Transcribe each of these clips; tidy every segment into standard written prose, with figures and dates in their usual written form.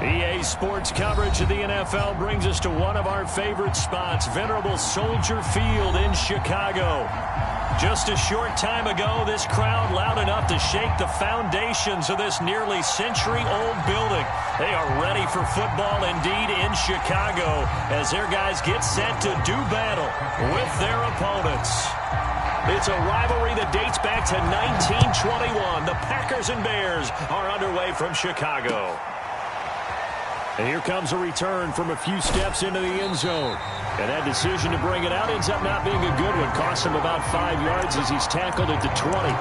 EA Sports coverage of the NFL brings us to one of our favorite spots, venerable Soldier Field in Chicago. Just a short time ago, this crowd loud enough to shake the foundations of this nearly century-old building. They are ready for football indeed in Chicago as their guys get set to do battle with their opponents. It's a rivalry that dates back to 1921. The Packers and Bears are underway from Chicago. And here comes a return from a few steps into the end zone. And that decision to bring it out ends up not being a good one. Costs him about 5 yards as he's tackled at the 20.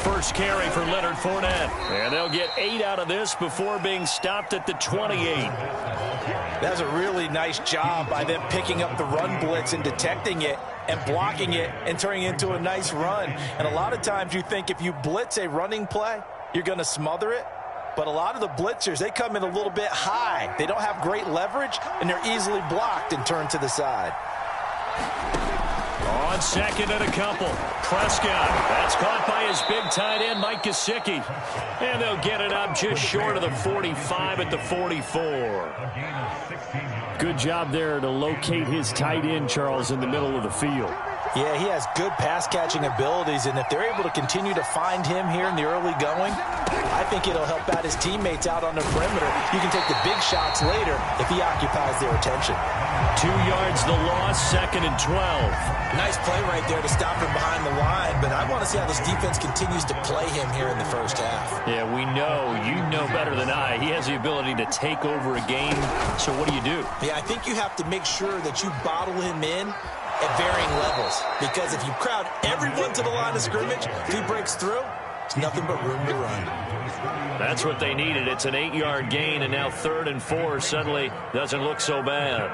First carry for Leonard Fournette. And they'll get 8 out of this before being stopped at the 28. That's a really nice job by them picking up the run blitz and detecting it and blocking it and turning it into a nice run. And a lot of times you think if you blitz a running play, you're going to smother it. But a lot of the blitzers, they come in a little bit high. They don't have great leverage, and they're easily blocked and turned to the side. On second and a couple, Prescott. That's caught by his big tight end, Mike Gesicki. And they'll get it up just short of the 45 at the 44. Good job there to locate his tight end, Charles, in the middle of the field. Yeah, he has good pass-catching abilities, and if they're able to continue to find him here in the early going, I think it'll help out his teammates out on the perimeter. You can take the big shots later if he occupies their attention. 2 yards the loss, second and 12. Nice play right there to stop him behind the line, but I want to see how this defense continues to play him here in the first half. Yeah, we know, you know better than I, he has the ability to take over a game, so what do you do? Yeah, I think you have to make sure that you bottle him in at varying levels, because if you crowd everyone to the line of scrimmage, if he breaks through, it's nothing but room to run. That's what they needed. It's an 8-yard gain, and now 3rd and 4 suddenly doesn't look so bad.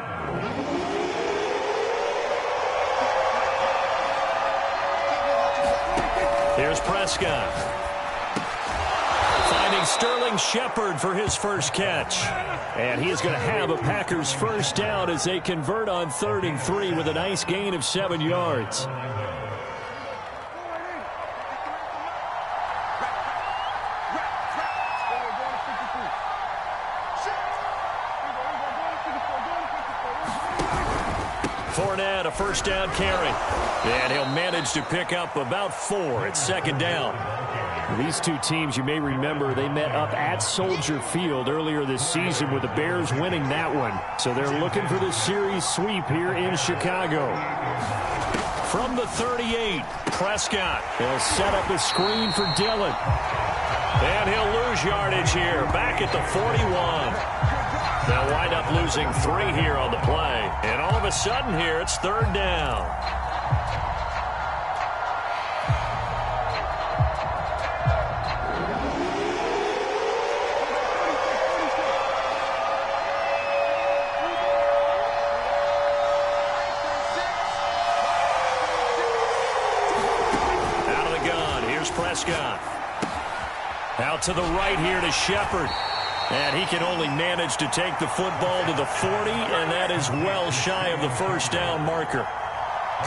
Here's Prescott. Finding Sterling Shepard for his first catch. And he is going to have a Packers first down as they convert on 3rd and 3 with a nice gain of 7 yards. Fournette, a first down carry. And he'll manage to pick up about 4 at 2nd down. These two teams, you may remember, they met up at Soldier Field earlier this season with the Bears winning that one. So they're looking for the series sweep here in Chicago. From the 38, Prescott. He'll set up a screen for Dillon. And he'll lose yardage here, back at the 41. They'll wind up losing 3 here on the play. And all of a sudden here, it's 3rd down. Out of the gun, here's Prescott. Out to the right here to Shepard. And he can only manage to take the football to the 40, and that is well shy of the first down marker.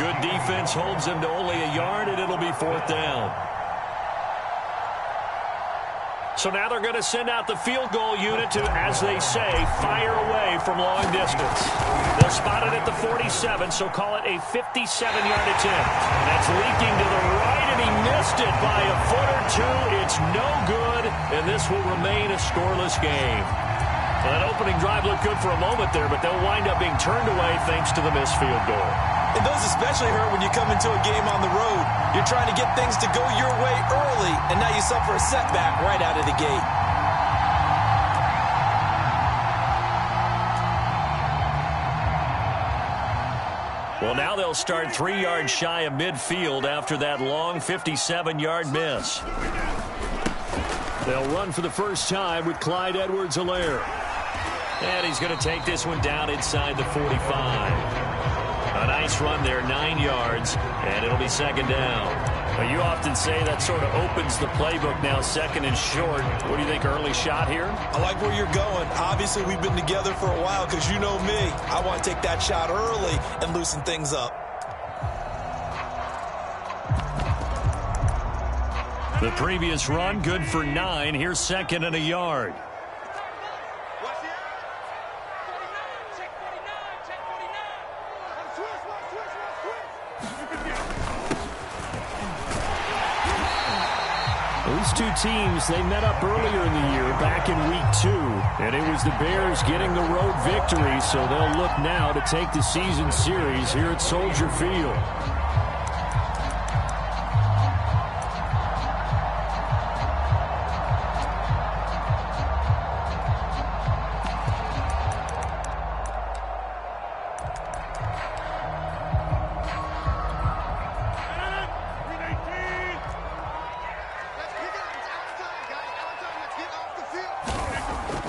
Good defense holds him to only a yard, and it'll be 4th down. So now they're going to send out the field goal unit to, as they say, fire away from long distance. They'll spot it at the 47, so call it a 57-yard attempt. That's leaking to the right, and he missed it by a foot or 2. It's no good, and this will remain a scoreless game. Well, that opening drive looked good for a moment there, but they'll wind up being turned away thanks to the missed field goal. And those especially hurt when you come into a game on the road. You're trying to get things to go your way early, and now you suffer a setback right out of the gate. Well, now they'll start 3 yards shy of midfield after that long 57-yard miss. They'll run for the first time with Clyde Edwards-Helaire. And he's going to take this one down inside the 45. A nice run there, 9 yards, and it'll be second down. Well, you often say that sort of opens the playbook now, second and short. What do you think, early shot here? I like where you're going. Obviously, we've been together for a while because you know me. I want to take that shot early and loosen things up. The previous run, good for 9. Here's second and a yard. These two teams, they met up earlier in the year, back in week 2. And it was the Bears getting the road victory, so they'll look now to take the season series here at Soldier Field.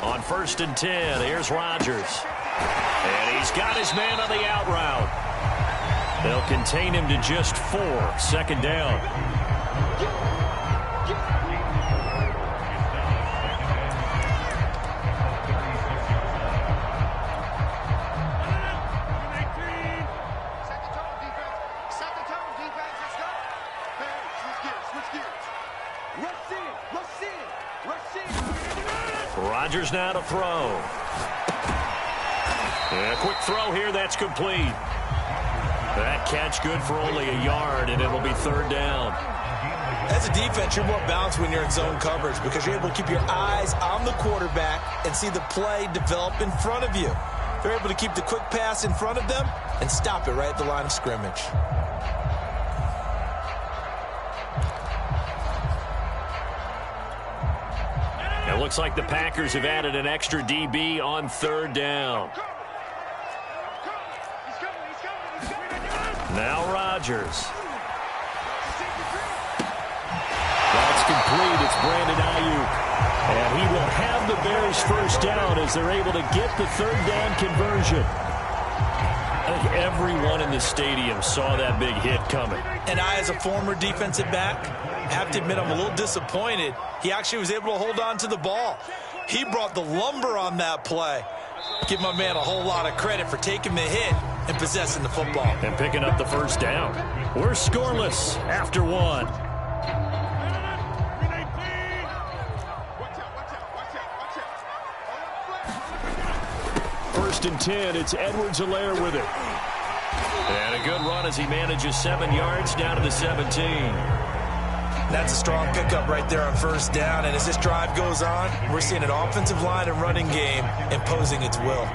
On 1st and 10, here's Rodgers. And he's got his man on the out route. They'll contain him to just 4. Second down. Rodgers now to throw. And a quick throw here, that's complete. That catch good for only a yard, and it'll be third down. As a defense, you're more balanced when you're in zone coverage because you're able to keep your eyes on the quarterback and see the play develop in front of you. They're able to keep the quick pass in front of them and stop it right at the line of scrimmage. It looks like the Packers have added an extra DB on third down. Now Rodgers. That's complete. It's Brandon Ayuk. And he will have the Bears first down as they're able to get the third down conversion. I think everyone in the stadium saw that big hit coming. And I, as a former defensive back, have to admit I'm a little disappointed. He actually was able to hold on to the ball. He brought the lumber on that play. Give my man a whole lot of credit for taking the hit and possessing the football. And picking up the first down. We're scoreless after 1. First and 10, it's Edwards-Helaire with it. And a good run as he manages 7 yards down to the 17. That's a strong pickup right there on first down. And as this drive goes on, we're seeing an offensive line and running game imposing its will.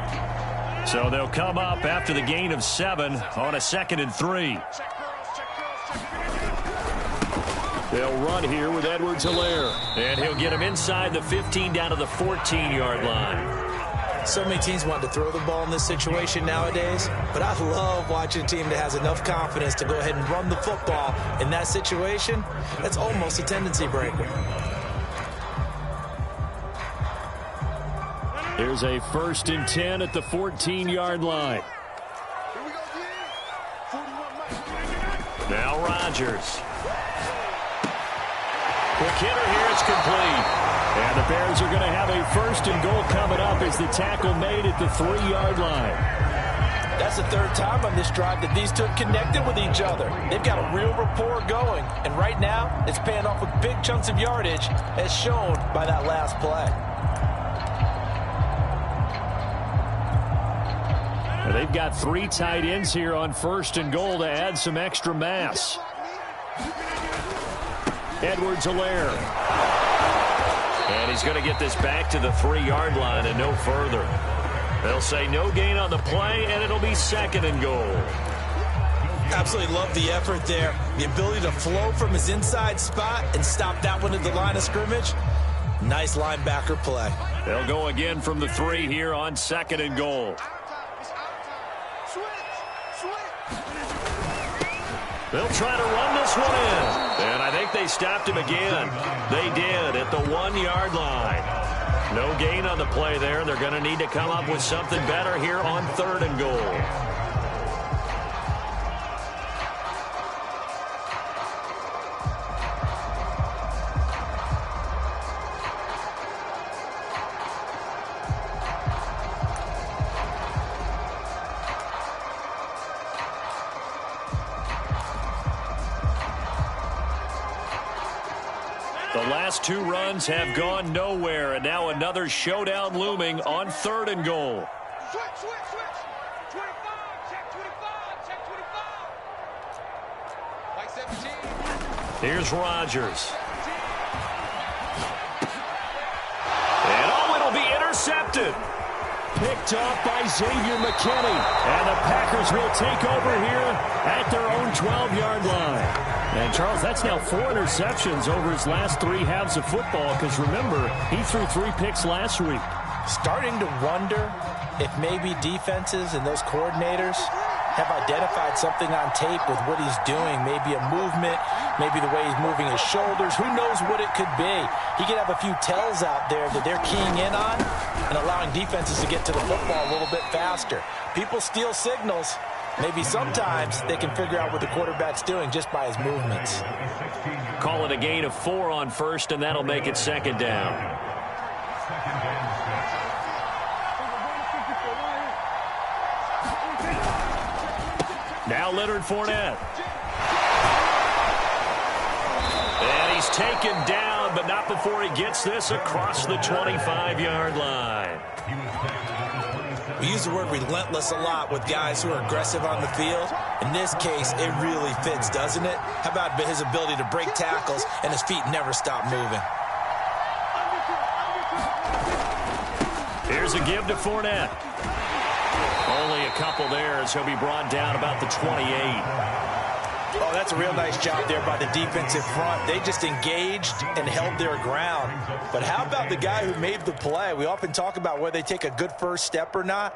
So they'll come up after the gain of 7 on a 2nd and 3. They'll run here with Edwards-Helaire. And he'll get him inside the 15 down to the 14-yard line. So many teams want to throw the ball in this situation nowadays, but I love watching a team that has enough confidence to go ahead and run the football in that situation. That's almost a tendency breaker. Here's a 1st and 10 at the 14-yard line. Now Rodgers. Quick hitter here, it's complete. And the Bears are going to have a 1st and goal coming up as the tackle made at the 3-yard line. That's the 3rd time on this drive that these two have connected with each other. They've got a real rapport going. And right now, it's paying off with big chunks of yardage as shown by that last play. They've got 3 tight ends here on 1st and goal to add some extra mass. Edwards-Helaire. And he's going to get this back to the 3-yard line and no further. They'll say no gain on the play, and it'll be 2nd and goal. Absolutely love the effort there. The ability to flow from his inside spot and stop that one at the line of scrimmage. Nice linebacker play. They'll go again from the 3 here on 2nd and goal. They'll try to run this one in. And I think they stopped him again. They did at the 1-yard line. No gain on the play there. They're going to need to come up with something better here on 3rd and goal. The last 2 runs have gone nowhere, and now another showdown looming on 3rd and goal. Switch. 25, check 25. Like 17. Here's Rodgers. And it'll be intercepted. Picked off by Xavier McKinney. And the Packers will take over here at their own 12-yard line. And, Charles, that's now 4 interceptions over his last 3 halves of football because, remember, he threw 3 picks last week. Starting to wonder if maybe defenses and those coordinators have identified something on tape with what he's doing. Maybe a movement, maybe the way he's moving his shoulders. Who knows what it could be? He could have a few tells out there that they're keying in on and allowing defenses to get to the football a little bit faster. People steal signals. Maybe sometimes they can figure out what the quarterback's doing just by his movements. Call it a gain of 4 on 1st, and that'll make it 2nd down. Now Leonard Fournette. And he's taken down, but not before he gets this across the 25-yard line. We use the word relentless a lot with guys who are aggressive on the field. In this case, it really fits, doesn't it? How about his ability to break tackles and his feet never stop moving? Here's a give to Fournette. Only a couple there as he'll be brought down about the 28. Oh, that's a real nice job there by the defensive front. They just engaged and held their ground. But how about the guy who made the play? We often talk about whether they take a good first step or not.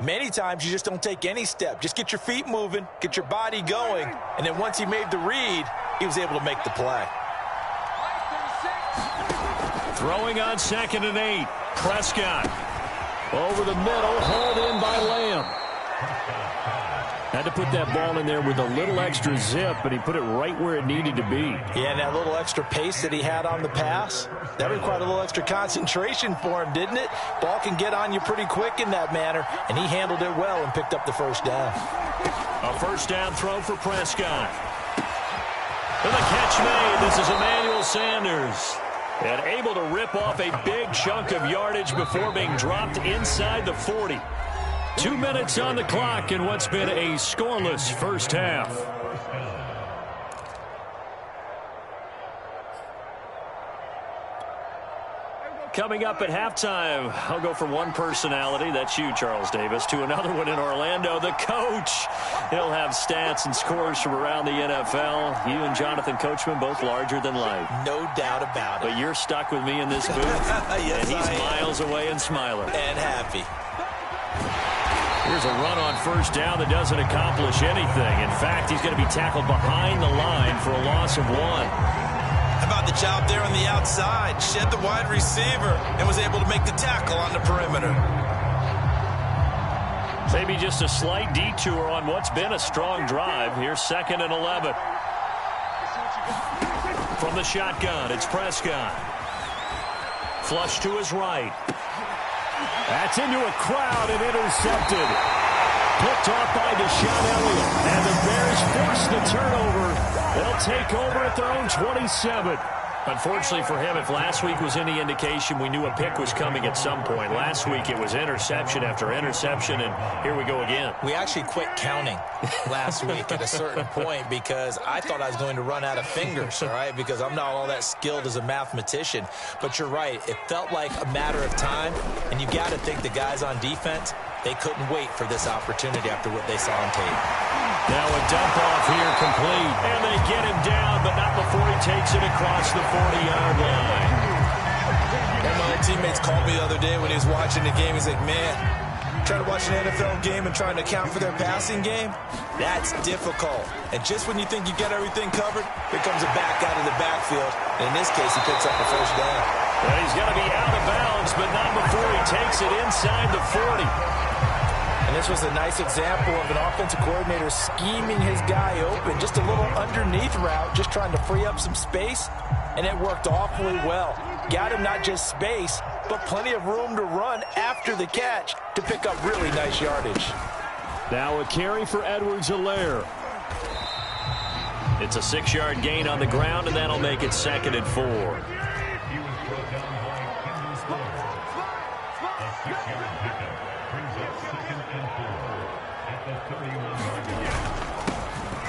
Many times you just don't take any step. Just get your feet moving, get your body going, and then once he made the read, he was able to make the play. Throwing on 2nd and 8. Prescott. Over the middle, hauled in by Lamb. Had to put that ball in there with a little extra zip, but he put it right where it needed to be. Yeah, and that little extra pace that he had on the pass, that required a little extra concentration for him, didn't it? Ball can get on you pretty quick in that manner, and he handled it well and picked up the first down. A first down throw for Prescott. And the catch made. This is Emmanuel Sanders. And able to rip off a big chunk of yardage before being dropped inside the 40. 2 minutes on the clock in what's been a scoreless first half. Coming up at halftime, I'll go from one personality, that's you, Charles Davis, to another one in Orlando, the coach. He'll have stats and scores from around the NFL. You and Jonathan Coachman, both larger than life. No doubt about it. But you're stuck with me in this booth, yes, and he's miles away and smiling. And happy. Here's a run on first down that doesn't accomplish anything. In fact, he's going to be tackled behind the line for a loss of 1. How about the job there on the outside? Shed the wide receiver and was able to make the tackle on the perimeter. Maybe just a slight detour on what's been a strong drive. Here's 2nd and 11. From the shotgun, it's Prescott. Flush to his right. That's into a crowd and intercepted. Picked off by Deshaun Elliott. And the Bears force the turnover. They'll take over at their own 27. Unfortunately for him, if last week was any indication, we knew a pick was coming at some point. Last week it was interception after interception, and here we go again. We actually quit counting last week at a certain point because I thought I was going to run out of fingers, all right, because I'm not all that skilled as a mathematician. But you're right. It felt like a matter of time, and you got to think the guys on defense, they couldn't wait for this opportunity after what they saw on tape. Now a dump off here complete. And they get him down, but not before he takes it across the 40-yard line. One of my teammates called me the other day when he was watching the game. He's like, man, Trying to watch an NFL game and trying to account for their passing game, that's difficult. And just when you think you get everything covered, here comes a back out of the backfield. And in this case, he picks up the first down. Well, he's going to be out of bounds, but not before he takes it inside the 40. And this was a nice example of an offensive coordinator scheming his guy open. Just a little underneath route, just trying to free up some space. And it worked awfully well. Got him not just space, but plenty of room to run after the catch to pick up really nice yardage. Now a carry for Edwards-Helaire. It's a 6-yard gain on the ground, and that'll make it 2nd and 4.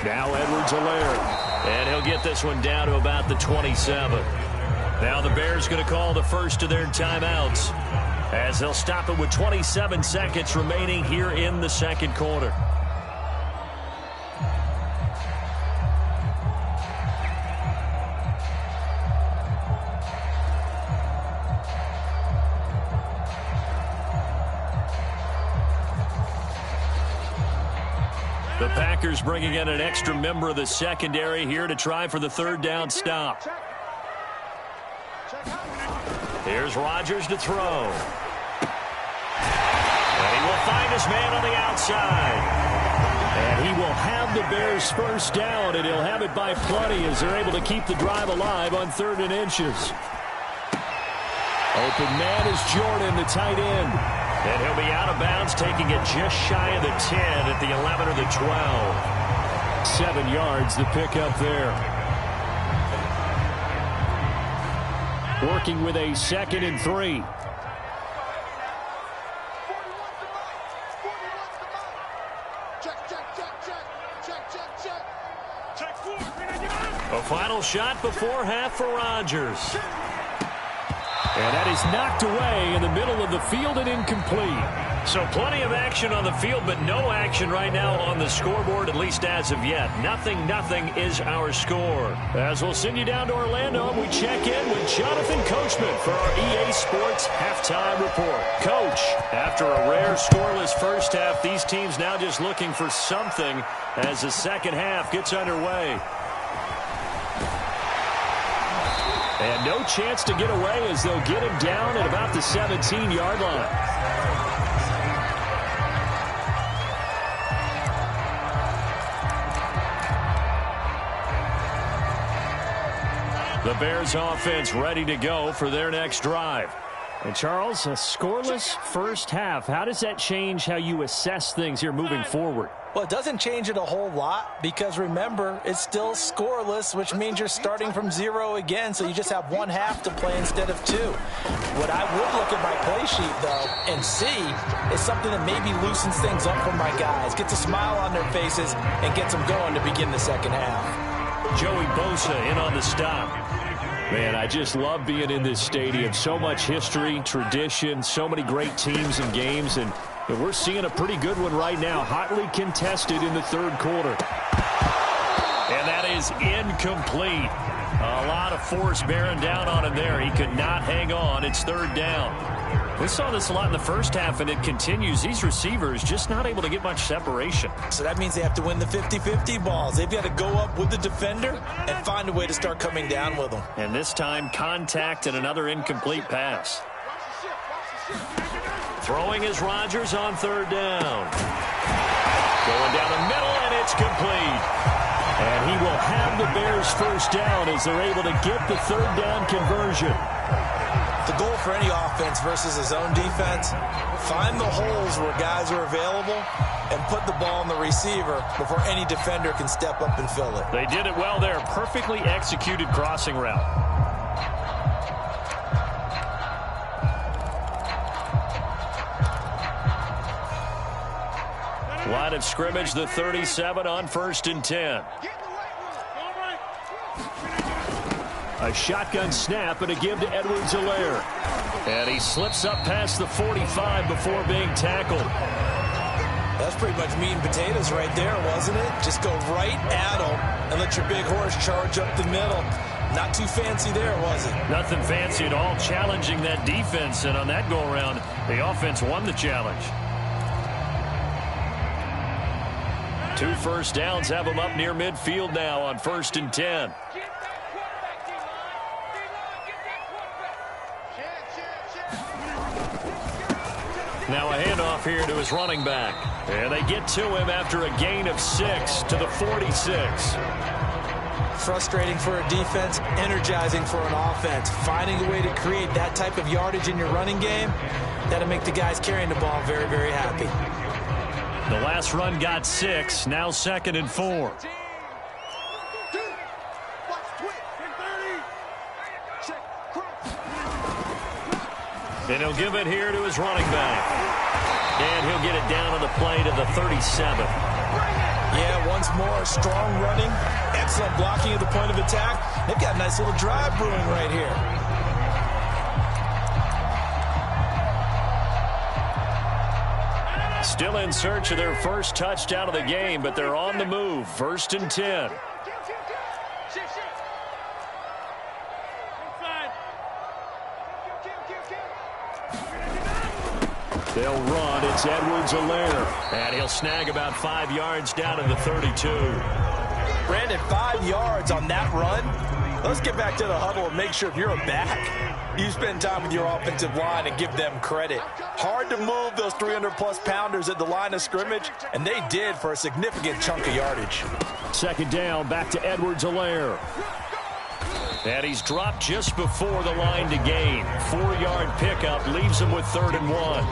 Now Edwards-Helaire. And he'll get this one down to about the 27. Now the Bears going to call the first of their timeouts as they'll stop it with 27 seconds remaining here in the second quarter. The Packers bringing in an extra member of the secondary here to try for the 3rd down stop. Here's Rodgers to throw. And he will find his man on the outside. And he will have the Bears' first down, and he'll have it by plenty as they're able to keep the drive alive on 3rd and inches. Open man is Jordan, the tight end. And he'll be out of bounds, taking it just shy of the 10 at the 11 or the 12. 7 yards, the pickup there. Working with a 2nd and 3. A final shot before half for Rodgers. And that is knocked away in the middle of the field and incomplete. So plenty of action on the field, but no action right now on the scoreboard, at least as of yet. 0-0 is our score. As we'll send you down to Orlando, we check in with Jonathan Coachman for our EA Sports Halftime Report. Coach, after a rare scoreless first half, these teams now just looking for something as the second half gets underway. And no chance to get away as they'll get him down at about the 17-yard line. The Bears offense ready to go for their next drive. And Charles, a scoreless first half. How does that change how you assess things here moving forward? Well, it doesn't change it a whole lot because, remember, it's still scoreless, which means you're starting from 0 again, so you just have 1 half to play instead of 2. What I would look at my play sheet, though, and see is something that maybe loosens things up for my guys, gets a smile on their faces, and gets them going to begin the second half. Joey Bosa in on the stop. Man, I just love being in this stadium. So much history, tradition, so many great teams and games, and we're seeing a pretty good one right now, hotly contested in the 3rd quarter. And that is incomplete. A lot of force bearing down on him there. He could not hang on. It's 3rd down. We saw this a lot in the first half, and it continues. These receivers just not able to get much separation. So that means they have to win the 50-50 balls. They've got to go up with the defender and find a way to start coming down with them. And this time, contact and another incomplete pass. Throwing is Rodgers on 3rd down. Going down the middle, and it's complete. And he will have the Bears' first down as they're able to get the 3rd down conversion. The goal for any offense versus his own defense, find the holes where guys are available and put the ball in the receiver before any defender can step up and fill it. They did it well there. Perfectly executed crossing route. Line of scrimmage, the 37 on 1st and 10. A shotgun snap and a give to Edwards-Helaire. And he slips up past the 45 before being tackled. That's pretty much meat and potatoes right there, wasn't it? Just go right at him and let your big horse charge up the middle. Not too fancy there, was it? Nothing fancy at all, challenging that defense. And on that go-around, the offense won the challenge. 2 first downs have them up near midfield now on 1st and 10. Now a handoff here to his running back. And they get to him after a gain of 6 to the 46. Frustrating for a defense, energizing for an offense. Finding a way to create that type of yardage in your running game, that'll make the guys carrying the ball very, very happy. The last run got 6, now 2nd and 4. And he'll give it here to his running back. And he'll get it down on the play to the 37. Yeah, once more, strong running, excellent blocking at the point of attack. They've got a nice little drive brewing right here. Still in search of their first touchdown of the game, but they're on the move. 1st and 10. They'll run. It's Edwards-Helaire. And he'll snag about 5 yards down to the 32. Brandon, 5 yards on that run. Let's get back to the huddle and make sure if you're a back, you spend time with your offensive line and give them credit. Hard to move those 300-plus pounders at the line of scrimmage, and they did for a significant chunk of yardage. 2nd down, back to Edwards-Helaire. And he's dropped just before the line to gain. 4-yard pickup leaves him with 3rd and 1.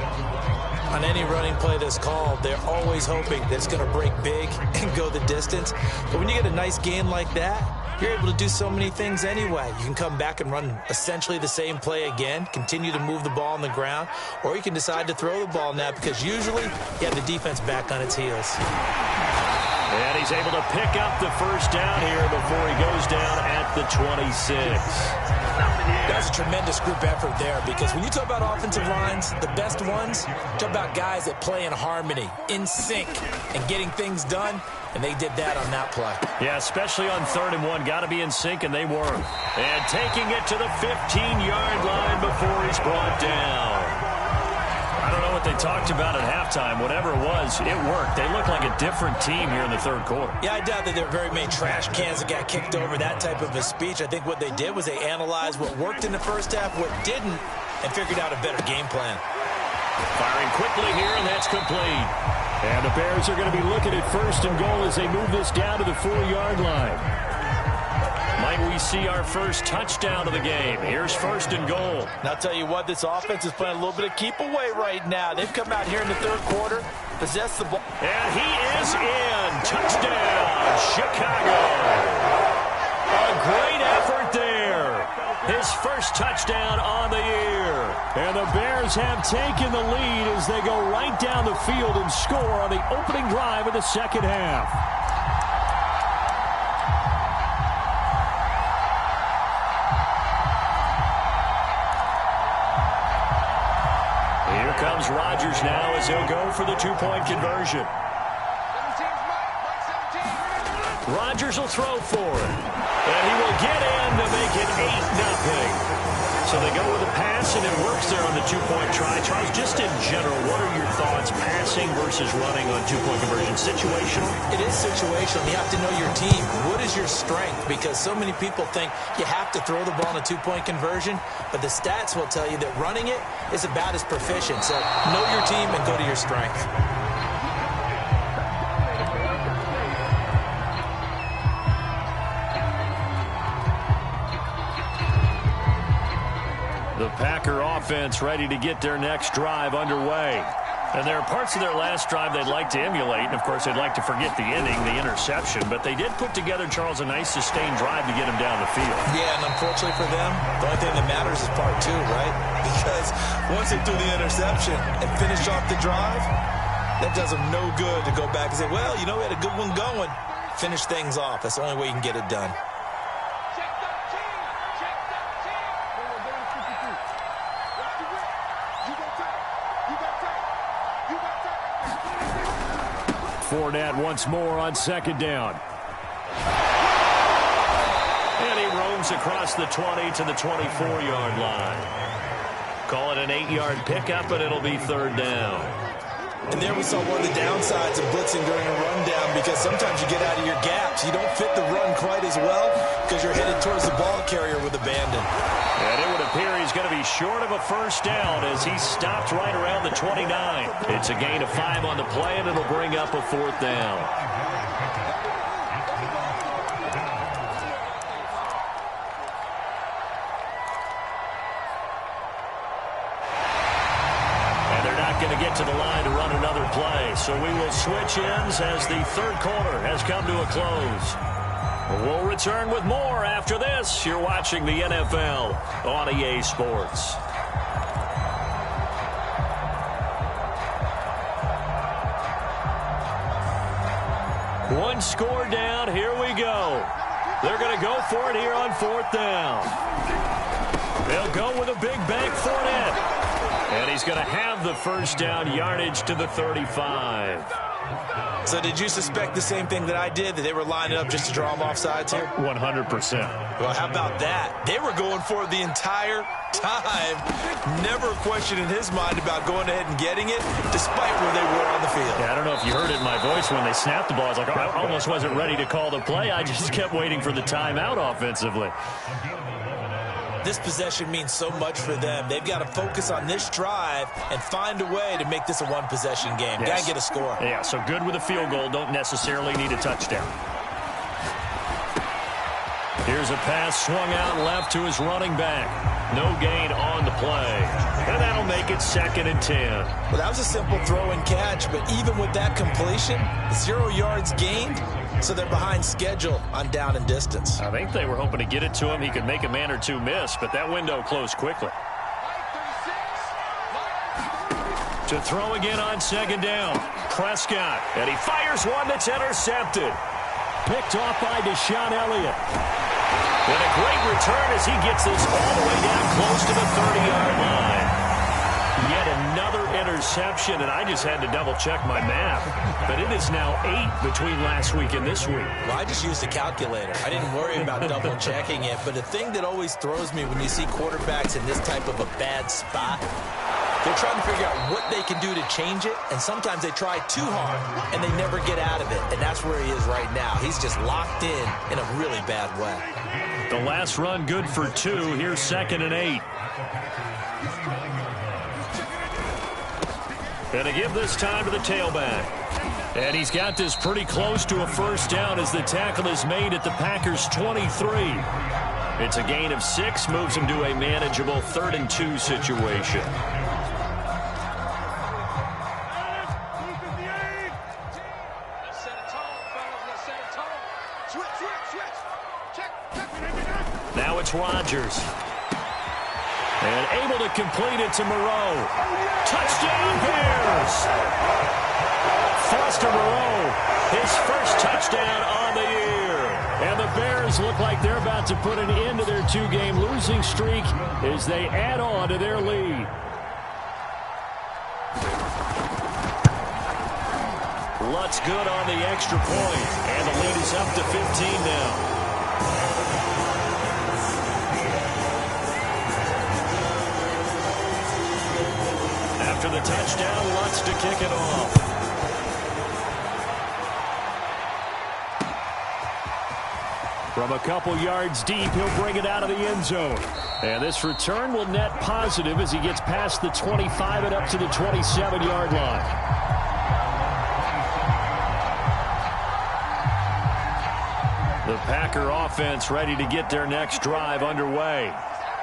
On any running play that's called, they're always hoping that it's going to break big and go the distance. But when you get a nice gain like that, you're able to do so many things anyway. You can come back and run essentially the same play again, continue to move the ball on the ground, or you can decide to throw the ball now because usually you have the defense back on its heels. And he's able to pick up the first down here before he goes down at the 26. That's a tremendous group effort there because when you talk about offensive lines, the best ones, talk about guys that play in harmony, in sync, and getting things done, and they did that on that play. Yeah, especially on 3rd and 1. Got to be in sync, and they were. And taking it to the 15-yard line before he's brought down. I don't know what they talked about at halftime. Whatever it was, it worked. They look like a different team here in the 3rd quarter. Yeah, I doubt that there were very many trash cans that got kicked over, that type of a speech. I think what they did was they analyzed what worked in the first half, what didn't, and figured out a better game plan. Firing quickly here, and that's complete. And the Bears are going to be looking at 1st and goal as they move this down to the 4-yard line. Might we see our first touchdown of the game? Here's 1st and goal. And I'll tell you what, this offense is playing a little bit of keep away right now. They've come out here in the 3rd quarter, possessed the ball. And he is in. Touchdown, Chicago. A great effort there. His first touchdown on the year. And the Bears have taken the lead as they go right down the field and score on the opening drive of the 2nd half. Comes Rodgers now as he'll go for the 2-point conversion. Rodgers will throw for it. And he will get in to make it 8-0. So they go with a pass, and it works there on the 2-point try. Charles, just in general, what are your thoughts passing versus running on 2-point conversion? Situational? It is situational. You have to know your team. What is your strength? Because so many people think you have to throw the ball in a 2-point conversion, but the stats will tell you that running it is about as proficient. So know your team and go to your strength. The Packer offense ready to get their next drive underway. And there are parts of their last drive they'd like to emulate. And, of course, they'd like to forget the inning, the interception. But they did put together, Charles, a nice sustained drive to get him down the field. Yeah, and unfortunately for them, the only thing that matters is part 2, right? Because once they threw the interception and finished off the drive, that does them no good to go back and say, well, you know, we had a good one going. Finish things off. That's the only way you can get it done. Fournette once more on 2nd down. And he roams across the 20 to the 24-yard line. Call it an 8-yard pickup, and it'll be 3rd down. And there we saw one of the downsides of blitzing during a rundown, because sometimes you get out of your gaps. You don't fit the run quite as well because you're headed towards the ball carrier with abandon. And it would appear he's going to be short of a first down as he stopped right around the 29. It's a gain of 5 on the play, and it'll bring up a 4th down. Going to get to the line to run another play. So we will switch ends as the third quarter has come to a close. We'll return with more after this. You're watching the NFL on EA Sports. One score down. Here we go. They're going to go for it here on 4th down. They'll go with a big bank Fournette. And he's going to have the first down, yardage to the 35. So did you suspect the same thing that I did, that they were lining up just to draw him off sides here? 100%. Well, how about that? They were going for it the entire time. Never a question in his mind about going ahead and getting it, despite where they were on the field. Yeah, I don't know if you heard it in my voice when they snapped the ball. I was like, I almost wasn't ready to call the play. I just kept waiting for the timeout offensively. This possession means so much for them. They've got to focus on this drive and find a way to make this a one-possession game. Yes. Got to get a score. Yeah, so good with a field goal. Don't necessarily need a touchdown. Here's a pass swung out left to his running back. No gain on the play. And that'll make it 2nd and 10. Well, that was a simple throw and catch, but even with that completion, 0 yards gained, so they're behind schedule on down and distance. I think they were hoping to get it to him. He could make a man or two miss, but that window closed quickly. To throw again on 2nd down. Prescott, and he fires one that's intercepted. Picked off by Deshaun Elliott. And a great return as he gets this all the way down close to the 30-yard line. Yet another interception, and I just had to double-check my math. But it is now 8 between last week and this week. Well, I just used a calculator. I didn't worry about double-checking it. But the thing that always throws me when you see quarterbacks in this type of a bad spot, they're trying to figure out what they can do to change it, and sometimes they try too hard, and they never get out of it. And that's where he is right now. He's just locked in a really bad way. The last run good for 2. Here's 2nd and 8. And to give this time to the tailback. And he's got this pretty close to a first down as the tackle is made at the Packers' 23. It's a gain of 6, moves him to a manageable 3rd and 2 situation. Now it's Rodgers. And able to complete it to Moreau. Touchdown Bears! Foster Moreau, his first touchdown on the year. And the Bears look like they're about to put an end to their 2-game losing streak as they add on to their lead. Lutz good on the extra point. And the lead is up to 15 now. After the touchdown, Lutz to kick it off. From a couple yards deep, he'll bring it out of the end zone. And this return will net positive as he gets past the 25 and up to the 27-yard line. The Packer offense ready to get their next drive underway.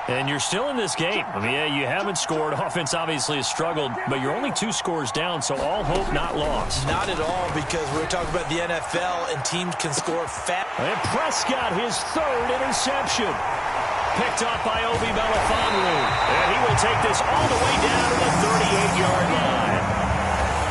And you're still in this game. I mean, yeah, you haven't scored. Offense obviously has struggled, but you're only 2 scores down, so all hope not lost. Not at all, because we're talking about the NFL, and teams can score fast. And Prescott, his 3rd interception. Picked off by Obi Melifonwu. And he will take this all the way down to the 38-yard line.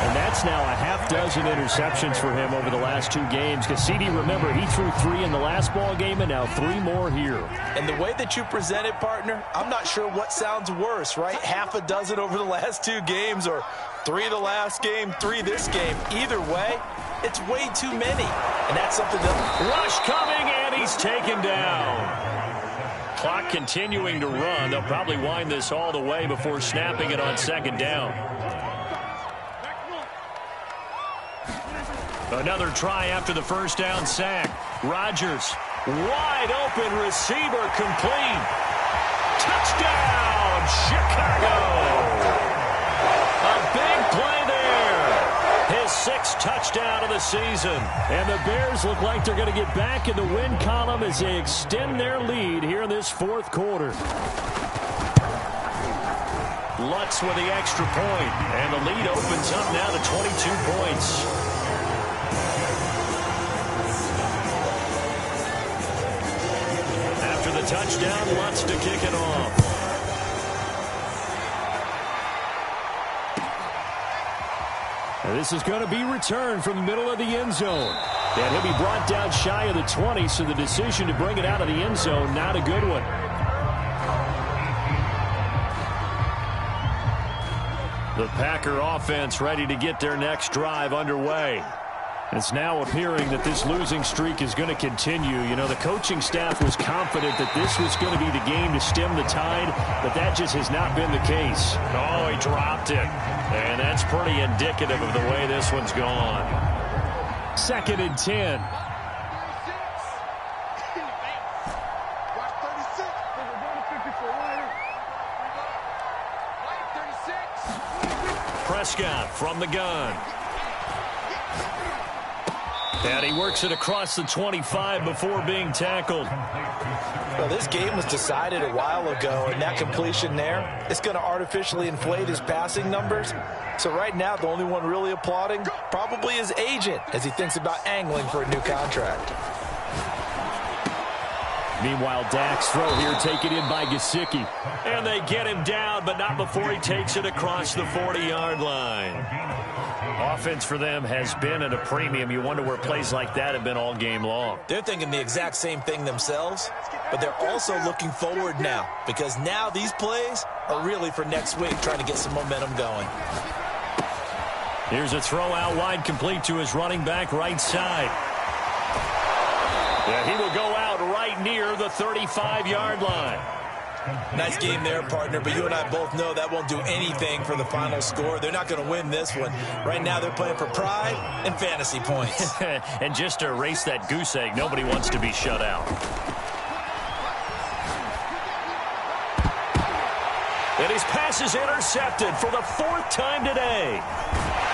And that's now a half-dozen interceptions for him over the last 2 games. Because CD, remember, he threw 3 in the last ball game and now 3 more here. And the way that you present it, partner, I'm not sure what sounds worse, right? Half a dozen over the last 2 games, or 3 the last game, 3 this game. Either way, it's way too many. And that's something that... Rush coming, and he's taken down. Clock continuing to run. They'll probably wind this all the way before snapping it on 2nd down. Another try after the first down sack. Rodgers, wide open receiver, complete. Touchdown, Chicago! A big play there. His sixth touchdown of the season. And the Bears look like they're going to get back in the win column as they extend their lead here in this fourth quarter. Lutz with the extra point, and the lead opens up now to 22 points. After the touchdown, Lutz to kick it off. And this is going to be returned from the middle of the end zone. And he'll be brought down shy of the 20, so the decision to bring it out of the end zone, not a good one. The Packer offense ready to get their next drive underway. It's now appearing that this losing streak is going to continue. You know, the coaching staff was confident that this was going to be the game to stem the tide, but that just has not been the case. Oh, he dropped it. And that's pretty indicative of the way this one's gone. 2nd and 10. Prescott from the gun. And he works it across the 25 before being tackled. Well, this game was decided a while ago, and that completion there, it's going to artificially inflate his passing numbers. So right now, the only one really applauding probably his agent as he thinks about angling for a new contract. Meanwhile, Dak's throw here taken in by Gesicki. And they get him down, but not before he takes it across the 40-yard line. Offense for them has been at a premium. You wonder where plays like that have been all game long. They're thinking the exact same thing themselves, but they're also looking forward now because now these plays are really for next week, trying to get some momentum going. Here's a throw out wide, complete to his running back right side. Yeah, he will go out right near the 35-yard line. Nice game there, partner, but you and I both know that won't do anything for the final score. They're not going to win this one. Right now they're playing for pride and fantasy points. And just to erase that goose egg, nobody wants to be shut out. And his pass is intercepted for the 4th time today.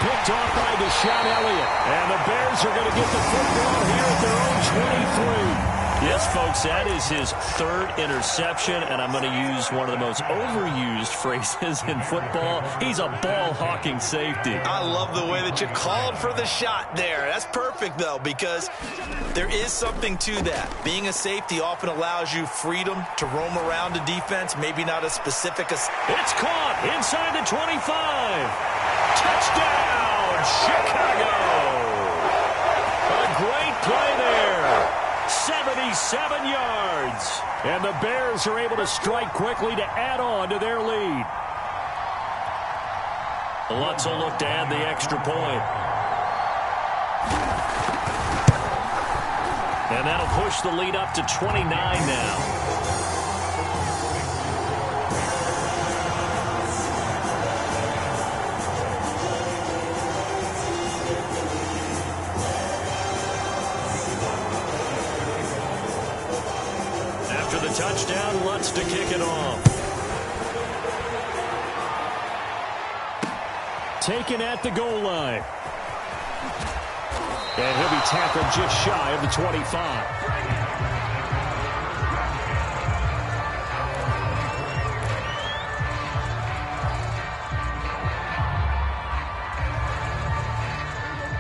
Picked off by Deshaun Elliott. And the Bears are going to get the football here at their own 23. Yes, folks, that is his 3rd interception, and I'm going to use one of the most overused phrases in football. He's a ball-hawking safety. I love the way that you called for the shot there. That's perfect, though, because there is something to that. Being a safety often allows you freedom to roam around the defense, maybe not as specific as... It's caught inside the 25. Touchdown, Chicago. A great play there. 77 yards. And the Bears are able to strike quickly to add on to their lead. Lutz will look to add the extra point. And that'll push the lead up to 29 now. Touchdown, Lutz to kick it off. Taken at the goal line. And he'll be tackled just shy of the 25.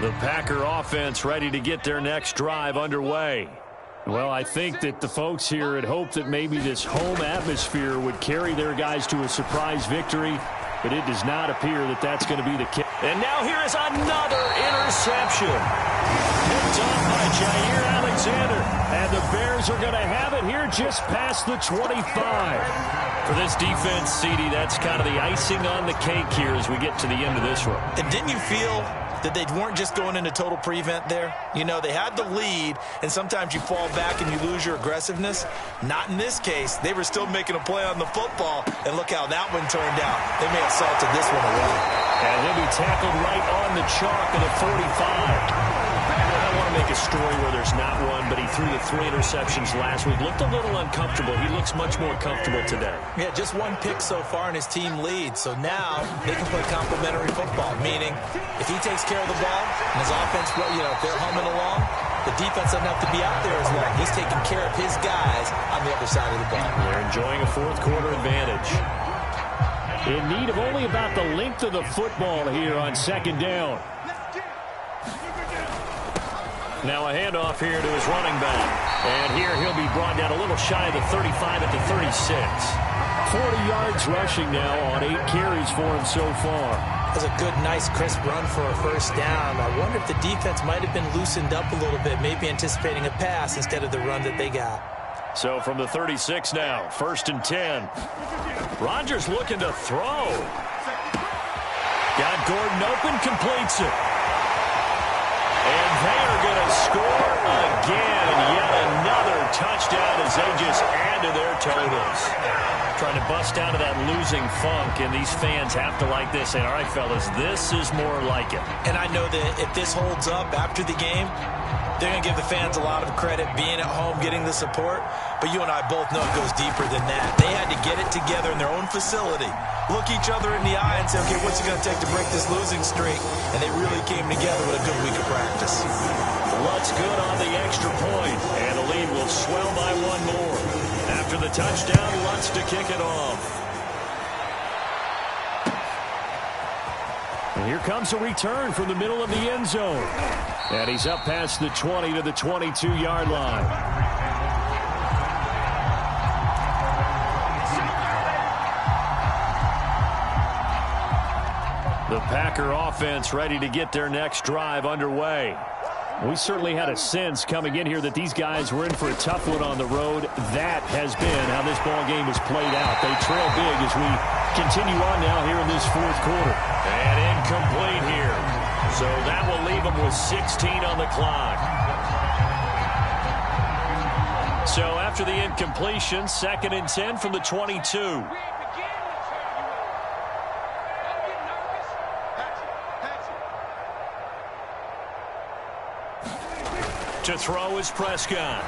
The Packer offense ready to get their next drive underway. Well, I think that the folks here had hoped that maybe this home atmosphere would carry their guys to a surprise victory, but it does not appear that that's going to be the case. And now here is another interception. Picked off by Jair Alexander, and the Bears are going to have it here just past the 25. For this defense, CD, that's kind of the icing on the cake here as we get to the end of this one. And didn't you feel that they weren't just going into total prevent there? You know, they had the lead, and sometimes you fall back and you lose your aggressiveness. Not in this case. They were still making a play on the football, and look how that one turned out. They may have salted this one away. And he'll be tackled right on the chalk of the 45. don't want to make a story where there's not one, but he threw the 3 interceptions last week. Looked a little uncomfortable. He looks much more comfortable today. Yeah, just 1 pick so far and his team leads. So now they can play complementary football, meaning if he takes care of the ball and his offense, if they're humming along, the defense doesn't have to be out there as long. He's taking care of his guys on the other side of the ball. They're enjoying a fourth quarter advantage. In need of only about the length of the football here on second down. Now a handoff here to his running back. And here he'll be brought down a little shy of the 35 at the 36. 40 yards rushing now on 8 carries for him so far. That's a good, nice, crisp run for a first down. I wonder if the defense might have been loosened up a little bit, maybe anticipating a pass instead of the run that they got. So from the 36 now, 1st and 10. Rodgers looking to throw. Got Gordon open, completes it. And they are going to score again. Yet another touchdown as they just add to their totals. Trying to bust out of that losing funk, and these fans have to like this. And all right, fellas, this is more like it. And I know that if this holds up after the game, they're going to give the fans a lot of credit being at home, getting the support. But you and I both know it goes deeper than that. They had to get it together in their own facility, look each other in the eye and say, okay, what's it going to take to break this losing streak? And they really came together with a good week of practice. Lutz good on the extra point, and the lead will swell by 1 more. After the touchdown, Lutz to kick it off. And here comes a return from the middle of the end zone. And he's up past the 20 to the 22-yard line. The Packer offense ready to get their next drive underway. We certainly had a sense coming in here that these guys were in for a tough one on the road. That has been how this ball game has played out. They trail big as we continue on now here in this fourth quarter. And incomplete here. So that will leave them with 16 on the clock. So after the incompletion, 2nd and 10 from the 22. To throw is Prescott.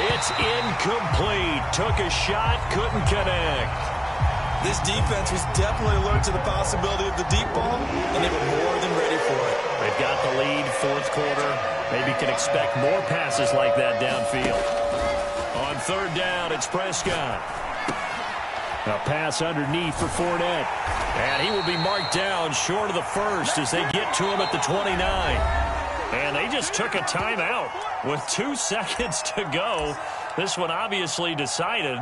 It's incomplete. Took a shot, couldn't connect. This defense was definitely alert to the possibility of the deep ball, and they were more than ready for it. They've got the lead, fourth quarter. Maybe can expect more passes like that downfield. On 3rd down, it's Prescott. A pass underneath for Fournette. And he will be marked down short of the first as they get to him at the 29. And they just took a timeout with 2 seconds to go. This one obviously decided.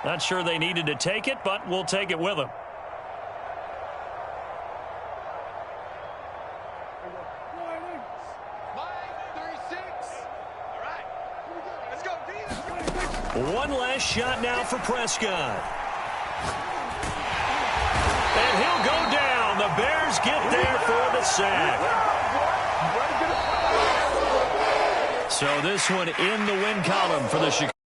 Not sure they needed to take it, but we'll take it with them. One last shot now for Prescott. And he'll go down. The Bears get there for the sack. So this one in the win column for the Chicago.